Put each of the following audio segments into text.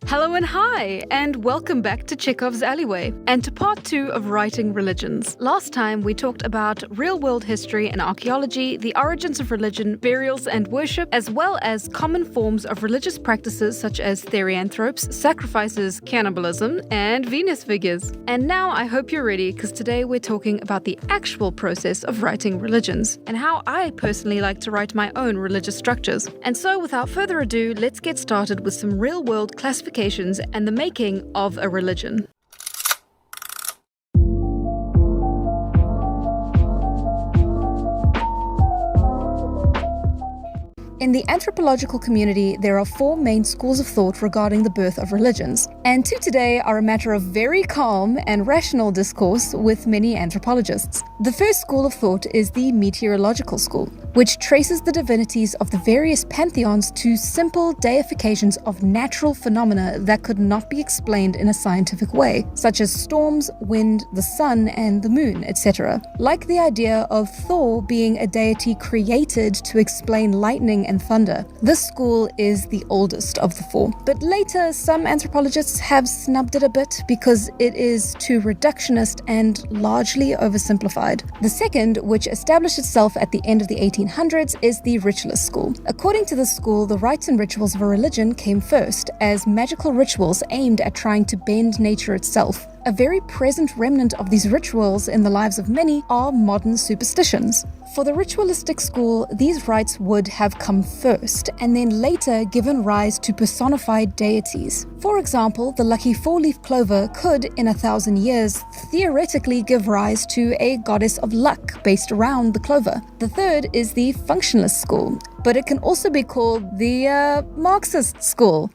Hello and hi, and welcome back to Chekhov's Alleyway, and to part 2 of Writing Religions. Last time we talked about real-world history and archaeology, the origins of religion, burials and worship, as well as common forms of religious practices such as therianthropes, sacrifices, cannibalism, and Venus figures. And now I hope you're ready, because today we're talking about the actual process of writing religions, and how I personally like to write my own religious structures. And so without further ado, let's get started with some real-world classifications and the making of a religion. In the anthropological community, there are 4 main schools of thought regarding the birth of religions, and 2 today are a matter of very calm and rational discourse with many anthropologists. The first school of thought is the meteorological school, which traces the divinities of the various pantheons to simple deifications of natural phenomena that could not be explained in a scientific way, such as storms, wind, the sun, and the moon, etc. Like the idea of Thor being a deity created to explain lightning and thunder. This school is the oldest of the 4, but later some anthropologists have snubbed it a bit because it is too reductionist and largely oversimplified. The second, which established itself at the end of the 1800s, is the ritualist school. According to this school, the rites and rituals of a religion came first, as magical rituals aimed at trying to bend nature itself. A very present remnant of these rituals in the lives of many are modern superstitions. For the ritualistic school, these rites would have come first, and then later given rise to personified deities. For example, the lucky 4-leaf clover could, in 1,000 years, theoretically give rise to a goddess of luck based around the clover. The third is the functionalist school, but it can also be called the Marxist school.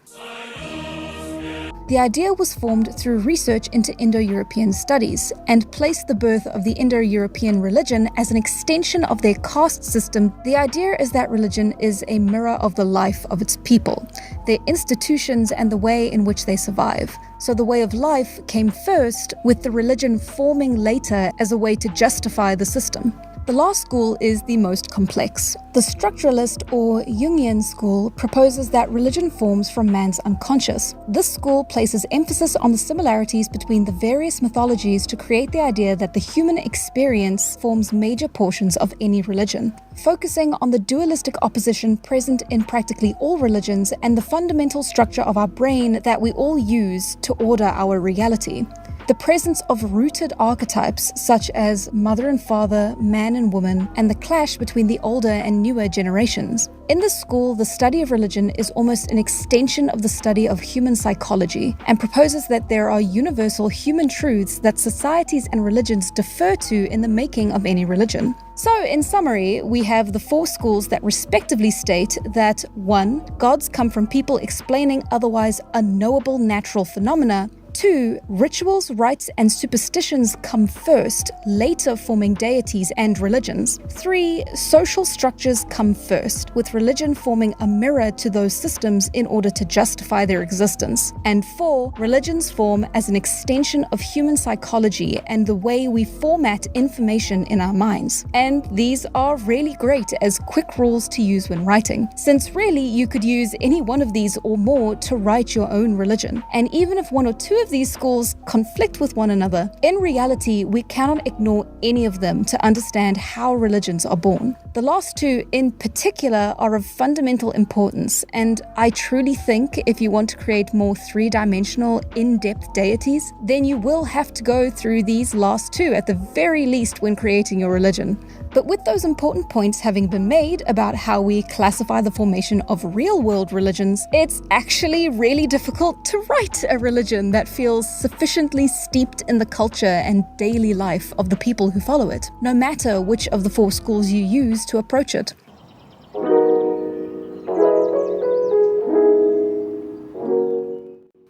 The idea was formed through research into Indo-European studies and placed the birth of the Indo-European religion as an extension of their caste system. The idea is that religion is a mirror of the life of its people, their institutions, and the way in which they survive. So the way of life came first, with the religion forming later as a way to justify the system. The last school is the most complex. The structuralist or Jungian school proposes that religion forms from man's unconscious. This school places emphasis on the similarities between the various mythologies to create the idea that the human experience forms major portions of any religion, focusing on the dualistic opposition present in practically all religions and the fundamental structure of our brain that we all use to order our reality. The presence of rooted archetypes such as mother and father, man and woman, and the clash between the older and newer generations. In this school, the study of religion is almost an extension of the study of human psychology and proposes that there are universal human truths that societies and religions defer to in the making of any religion. So, in summary, we have the 4 schools that respectively state that 1. Gods come from people explaining otherwise unknowable natural phenomena. 2. Rituals, rites, and superstitions come first, later forming deities and religions. 3. Social structures come first, with religion forming a mirror to those systems in order to justify their existence. And 4. Religions form as an extension of human psychology and the way we format information in our minds. And these are really great as quick rules to use when writing, since really you could use any one of these or more to write your own religion. And even if 1 or 2 of these schools conflict with one another, in reality, we cannot ignore any of them to understand how religions are born. The last 2 in particular are of fundamental importance, and I truly think if you want to create more 3-dimensional, in-depth deities, then you will have to go through these last 2 at the very least when creating your religion. But with those important points having been made about how we classify the formation of real-world religions, it's actually really difficult to write a religion that feels sufficiently steeped in the culture and daily life of the people who follow it, no matter which of the 4 schools you use to approach it.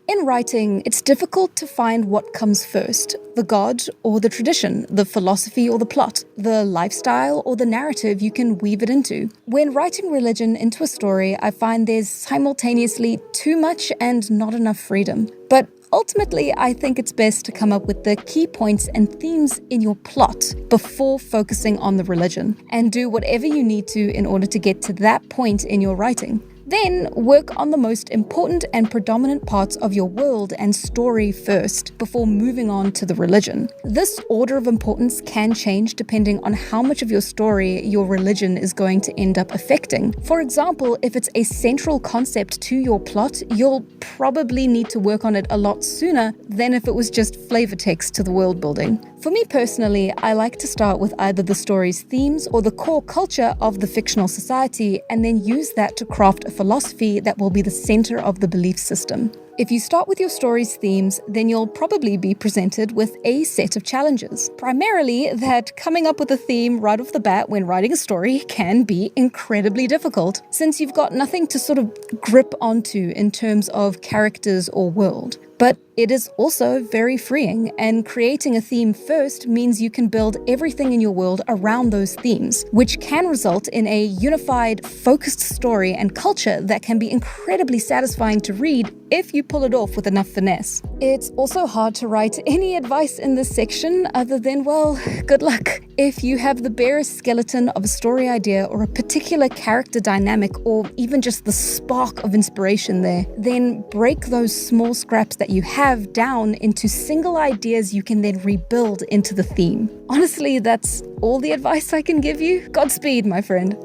In writing, it's difficult to find what comes first, the god or the tradition, the philosophy or the plot, the lifestyle or the narrative you can weave it into. When writing religion into a story, I find there's simultaneously too much and not enough freedom. But ultimately, I think it's best to come up with the key points and themes in your plot before focusing on the religion, and do whatever you need to in order to get to that point in your writing. Then work on the most important and predominant parts of your world and story first, before moving on to the religion. This order of importance can change depending on how much of your story your religion is going to end up affecting. For example, if it's a central concept to your plot, you'll probably need to work on it a lot sooner than if it was just flavor text to the world building. For me personally, I like to start with either the story's themes or the core culture of the fictional society, and then use that to craft a philosophy that will be the center of the belief system. If you start with your story's themes, then you'll probably be presented with a set of challenges. Primarily, that coming up with a theme right off the bat when writing a story can be incredibly difficult, since you've got nothing to sort of grip onto in terms of characters or world. But it is also very freeing, and creating a theme first means you can build everything in your world around those themes, which can result in a unified, focused story and culture that can be incredibly satisfying to read if you pull it off with enough finesse. It's also hard to write any advice in this section other than, well, good luck. If you have the barest skeleton of a story idea or a particular character dynamic, or even just the spark of inspiration there, then break those small scraps that you have down into single ideas you can then rebuild into the theme. Honestly, that's all the advice I can give you. Godspeed, my friend.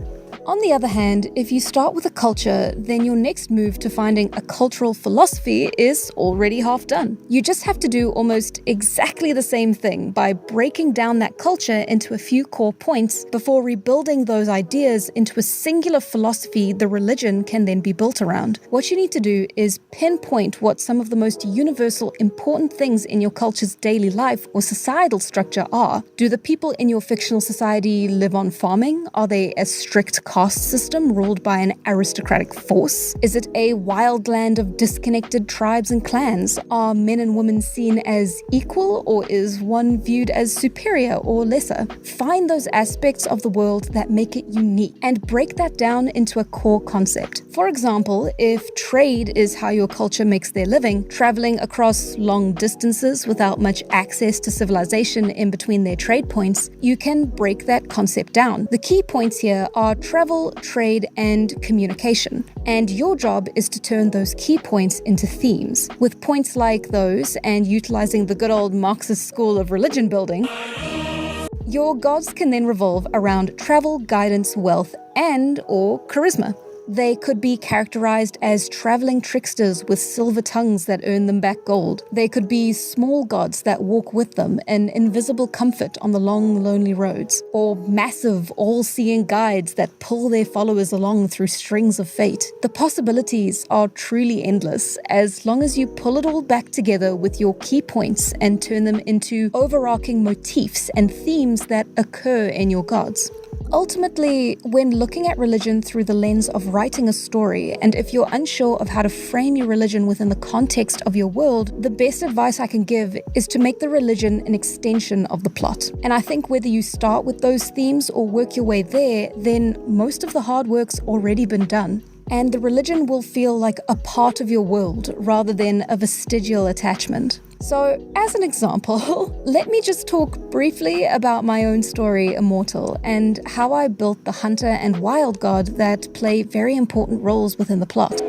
On the other hand, if you start with a culture, then your next move to finding a cultural philosophy is already half done. You just have to do almost exactly the same thing by breaking down that culture into a few core points before rebuilding those ideas into a singular philosophy the religion can then be built around. What you need to do is pinpoint what some of the most universal important things in your culture's daily life or societal structure are. Do the people in your fictional society live on farming? Are they a strict caste system ruled by an aristocratic force? Is it a wild land of disconnected tribes and clans? Are men and women seen as equal, or is one viewed as superior or lesser? Find those aspects of the world that make it unique and break that down into a core concept. For example, if trade is how your culture makes their living, traveling across long distances without much access to civilization in between their trade points, you can break that concept down. The key points here are travel, trade, and communication. And your job is to turn those key points into themes. With points like those, and utilizing the good old Marxist school of religion building, your gods can then revolve around travel, guidance, wealth, and/or charisma. They could be characterized as traveling tricksters with silver tongues that earn them back gold. They could be small gods that walk with them, an invisible comfort on the long, lonely roads. Or massive, all-seeing guides that pull their followers along through strings of fate. The possibilities are truly endless, as long as you pull it all back together with your key points and turn them into overarching motifs and themes that occur in your gods. Ultimately, when looking at religion through the lens of writing a story, and if you're unsure of how to frame your religion within the context of your world, the best advice I can give is to make the religion an extension of the plot. And I think whether you start with those themes or work your way there, then most of the hard work's already been done. And the religion will feel like a part of your world rather than a vestigial attachment. So, as an example, let me just talk briefly about my own story, Immortal, and how I built the hunter and wild god that play very important roles within the plot.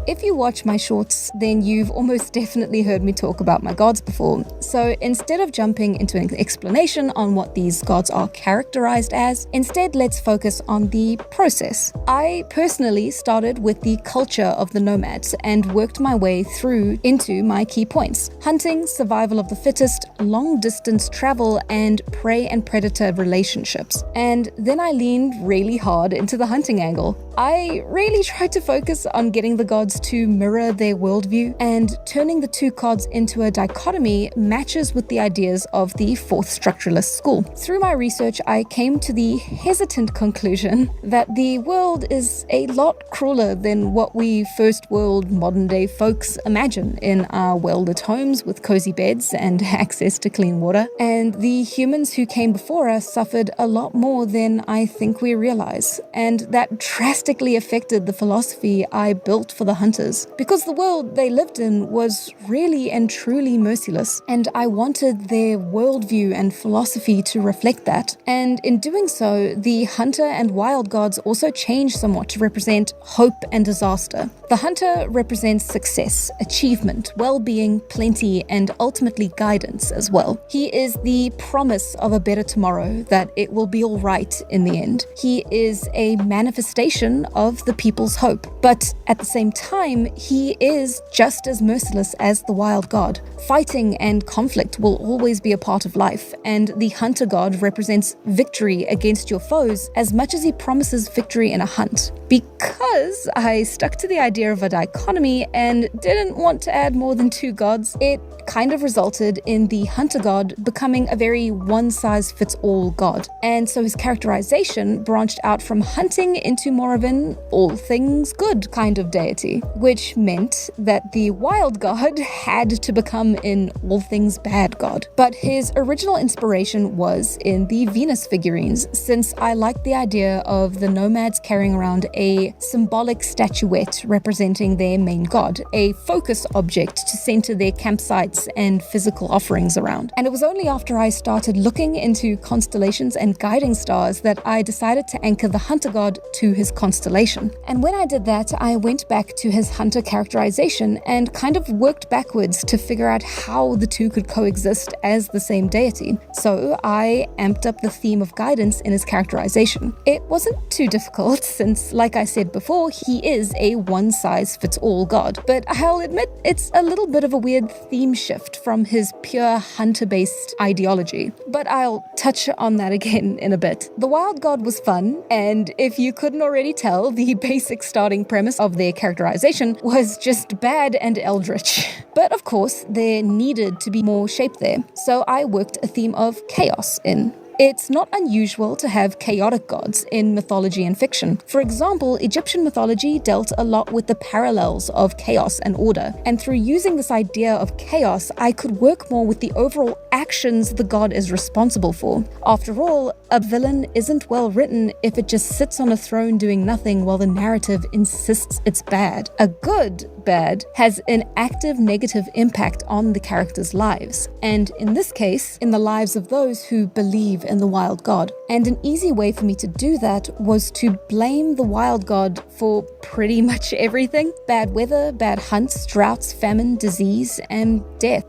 If you watch my shorts, then you've almost definitely heard me talk about my gods before. So instead of jumping into an explanation on what these gods are characterized as, instead let's focus on the process. I personally started with the culture of the nomads and worked my way through into my key points: hunting, survival of the fittest, long distance travel, and prey and predator relationships. And then I leaned really hard into the hunting angle. I really tried to focus on getting the gods to mirror their worldview, and turning the two gods into a dichotomy matches with the ideas of the fourth structuralist school. Through my research, I came to the hesitant conclusion that the world is a lot crueler than what we first world modern day folks imagine in our well-lit homes with cozy beds and access to clean water. And the humans who came before us suffered a lot more than I think we realize. And that drastically affected the philosophy I built for the hunting hunters, because the world they lived in was really and truly merciless, and I wanted their worldview and philosophy to reflect that. And in doing so, the hunter and wild gods also changed somewhat to represent hope and disaster. The hunter represents success, achievement, well-being, plenty, and ultimately guidance as well. He is the promise of a better tomorrow, that it will be all right in the end. He is a manifestation of the people's hope. But at the same time, he is just as merciless as the wild god. Fighting and conflict will always be a part of life, and the hunter god represents victory against your foes as much as he promises victory in a hunt. Because I stuck to the idea of a dichotomy and didn't want to add more than two gods, it kind of resulted in the hunter god becoming a very one-size-fits-all god. And so his characterization branched out from hunting into more of an all things good kind of deity, which meant that the wild god had to become an all things bad god. But his original inspiration was in the Venus figurines, since I liked the idea of the nomads carrying around a symbolic statuette representing their main god, a focus object to center their campsites and physical offerings around. And it was only after I started looking into constellations and guiding stars that I decided to anchor the hunter god to his constellation. And when I did that, I went back to his hunter characterization and kind of worked backwards to figure out how the two could coexist as the same deity. So I amped up the theme of guidance in his characterization. It wasn't too difficult since, like I said before, he is a one-size-fits-all god. But I'll admit it's a little bit of a weird theme shift from his pure hunter-based ideology. But I'll touch on that again in a bit. The wild god was fun, and if you couldn't already tell, the basic starting premise of their characterization was just bad and eldritch. But of course, there needed to be more shape there, so I worked a theme of chaos in. It's not unusual to have chaotic gods in mythology and fiction. For example, Egyptian mythology dealt a lot with the parallels of chaos and order, and through using this idea of chaos, I could work more with the overall actions the god is responsible for. After all, a villain isn't well written if it just sits on a throne doing nothing while the narrative insists it's bad. A good bad has an active negative impact on the characters' lives, and in this case, in the lives of those who believe in the wild god. And an easy way for me to do that was to blame the wild god for pretty much everything. Bad weather, bad hunts, droughts, famine, disease, and death.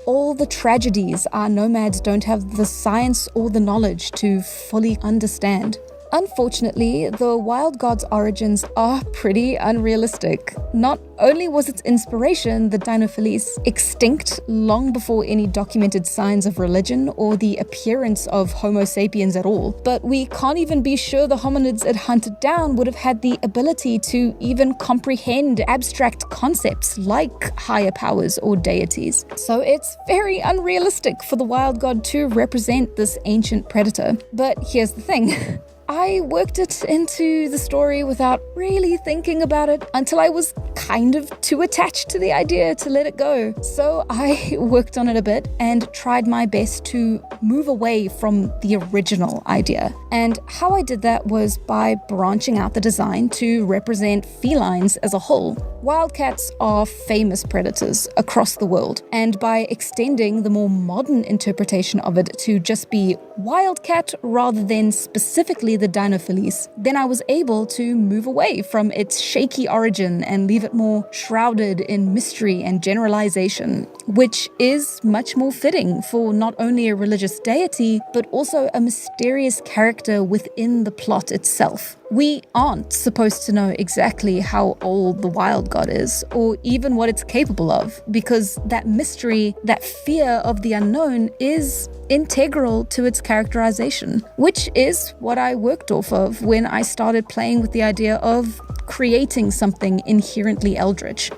All the tragedies our nomads don't have the science or the knowledge to fully understand. Unfortunately, the wild god's origins are pretty unrealistic. Not only was its inspiration, the Dinophiles, extinct long before any documented signs of religion or the appearance of Homo sapiens at all, but we can't even be sure the hominids it hunted down would have had the ability to even comprehend abstract concepts like higher powers or deities. So it's very unrealistic for the wild god to represent this ancient predator. But here's the thing. I worked it into the story without really thinking about it until I was kind of too attached to the idea to let it go. So I worked on it a bit and tried my best to move away from the original idea. And how I did that was by branching out the design to represent felines as a whole. Wildcats are famous predators across the world, and by extending the more modern interpretation of it to just be wildcat rather than specifically the Dinophiles, then I was able to move away from its shaky origin and leave it more shrouded in mystery and generalization, which is much more fitting for not only a religious deity, but also a mysterious character within the plot itself. We aren't supposed to know exactly how old the wild god is, or even what it's capable of, because that mystery, that fear of the unknown is integral to its characterization, which is what I worked off of when I started playing with the idea of creating something inherently eldritch.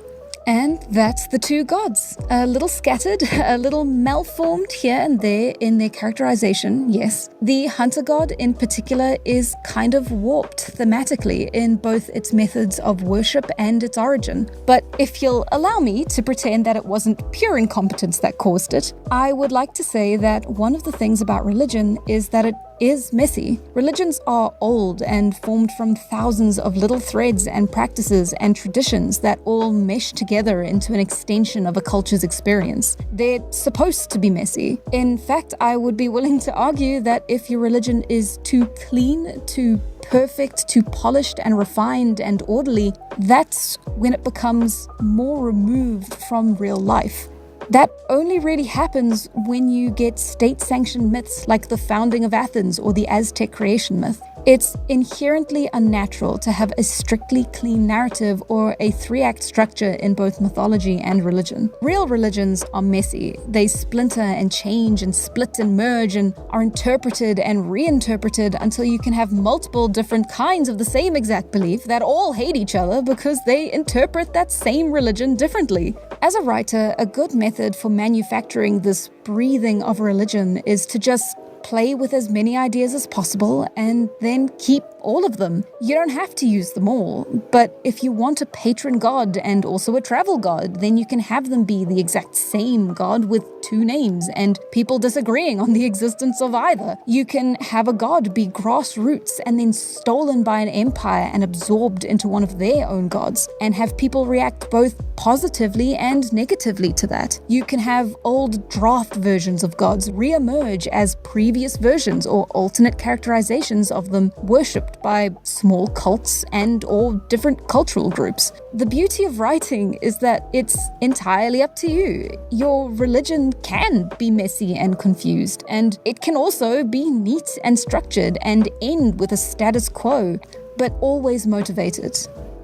And that's the two gods. A little scattered, a little malformed here and there in their characterization, yes. The hunter god in particular is kind of warped thematically in both its methods of worship and its origin. But if you'll allow me to pretend that it wasn't pure incompetence that caused it, I would like to say that one of the things about religion is that it is messy. Religions are old and formed from thousands of little threads and practices and traditions that all mesh together into an extension of a culture's experience. They're supposed to be messy. In fact, I would be willing to argue that if your religion is too clean, too perfect, too polished and refined and orderly, that's when it becomes more removed from real life. That only really happens when you get state-sanctioned myths like the founding of Athens or the Aztec creation myth. It's inherently unnatural to have a strictly clean narrative or a 3-act structure in both mythology and religion. Real religions are messy. They splinter and change and split and merge and are interpreted and reinterpreted until you can have multiple different kinds of the same exact belief that all hate each other because they interpret that same religion differently. As a writer, a good method for manufacturing this breathing of religion is to just play with as many ideas as possible and then keep all of them. You don't have to use them all, but if you want a patron god and also a travel god, then you can have them be the exact same god with 2 names and people disagreeing on the existence of either. You can have a god be grassroots and then stolen by an empire and absorbed into one of their own gods, and have people react both positively and negatively to that. You can have old draft versions of gods re-emerge as previous versions or alternate characterizations of them worshipped by small cults and or different cultural groups. The beauty of writing is that it's entirely up to you. Your religion can be messy and confused, and it can also be neat and structured and end with a status quo, but always motivated.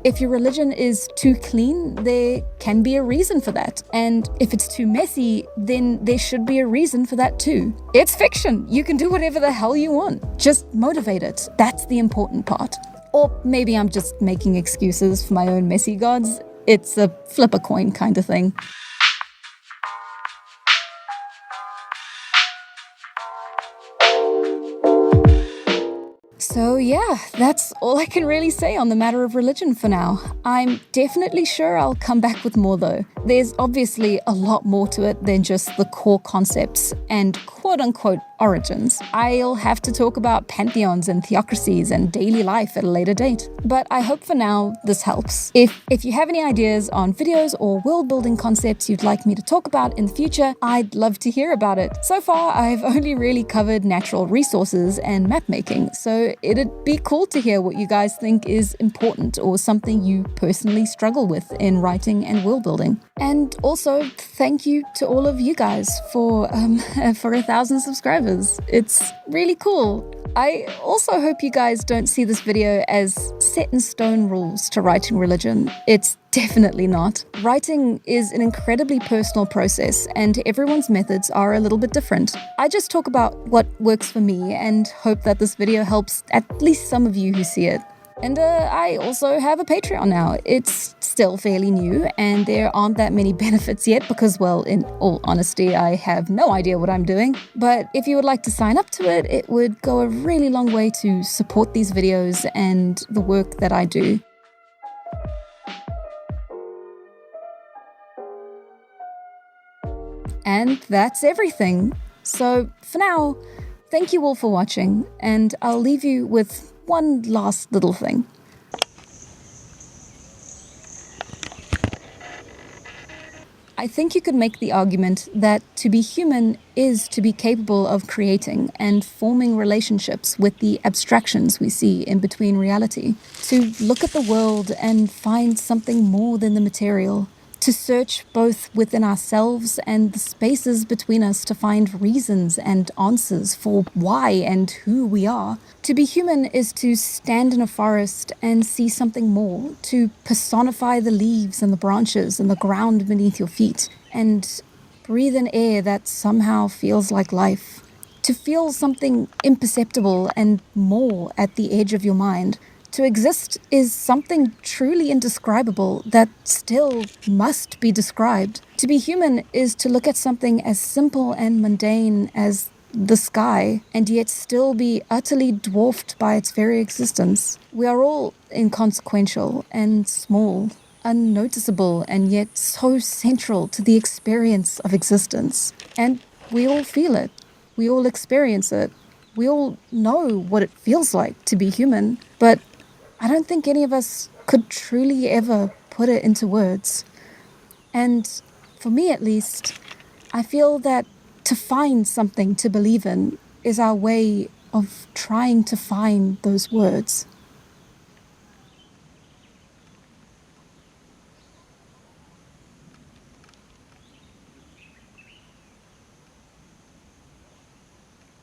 If your religion is too clean, there can be a reason for that. And if it's too messy, then there should be a reason for that too. It's fiction. You can do whatever the hell you want. Just motivate it. That's the important part. Or maybe I'm just making excuses for my own messy gods. It's a flip a coin kind of thing. So yeah, that's all I can really say on the matter of religion for now. I'm definitely sure I'll come back with more though. There's obviously a lot more to it than just the core concepts and quote-unquote origins. I'll have to talk about pantheons and theocracies and daily life at a later date. But I hope for now this helps. If you have any ideas on videos or world-building concepts you'd like me to talk about in the future, I'd love to hear about it. So far, I've only really covered natural resources and map making, so it'd be cool to hear what you guys think is important or something you personally struggle with in writing and world building. And also, thank you to all of you guys for 1,000 subscribers. It's really cool. I also hope you guys don't see this video as set in stone rules to writing religion. It's definitely not. Writing is an incredibly personal process, and everyone's methods are a little bit different. I just talk about what works for me and hope that this video helps at least some of you who see it. And I also have a Patreon now. It's still fairly new, and there aren't that many benefits yet because, well, in all honesty, I have no idea what I'm doing. But if you would like to sign up to it, it would go a really long way to support these videos and the work that I do. And that's everything. So for now, thank you all for watching, and I'll leave you with one last little thing. I think you could make the argument that to be human is to be capable of creating and forming relationships with the abstractions we see in between reality, to look at the world and find something more than the material, to search both within ourselves and the spaces between us to find reasons and answers for why and who we are. To be human is to stand in a forest and see something more, to personify the leaves and the branches and the ground beneath your feet, and breathe in air that somehow feels like life. To feel something imperceptible and more at the edge of your mind. To exist is something truly indescribable that still must be described. To be human is to look at something as simple and mundane as the sky and yet still be utterly dwarfed by its very existence. We are all inconsequential and small, unnoticeable and yet so central to the experience of existence. And we all feel it. We all experience it. We all know what it feels like to be human, but I don't think any of us could truly ever put it into words. And for me at least, I feel that to find something to believe in is our way of trying to find those words.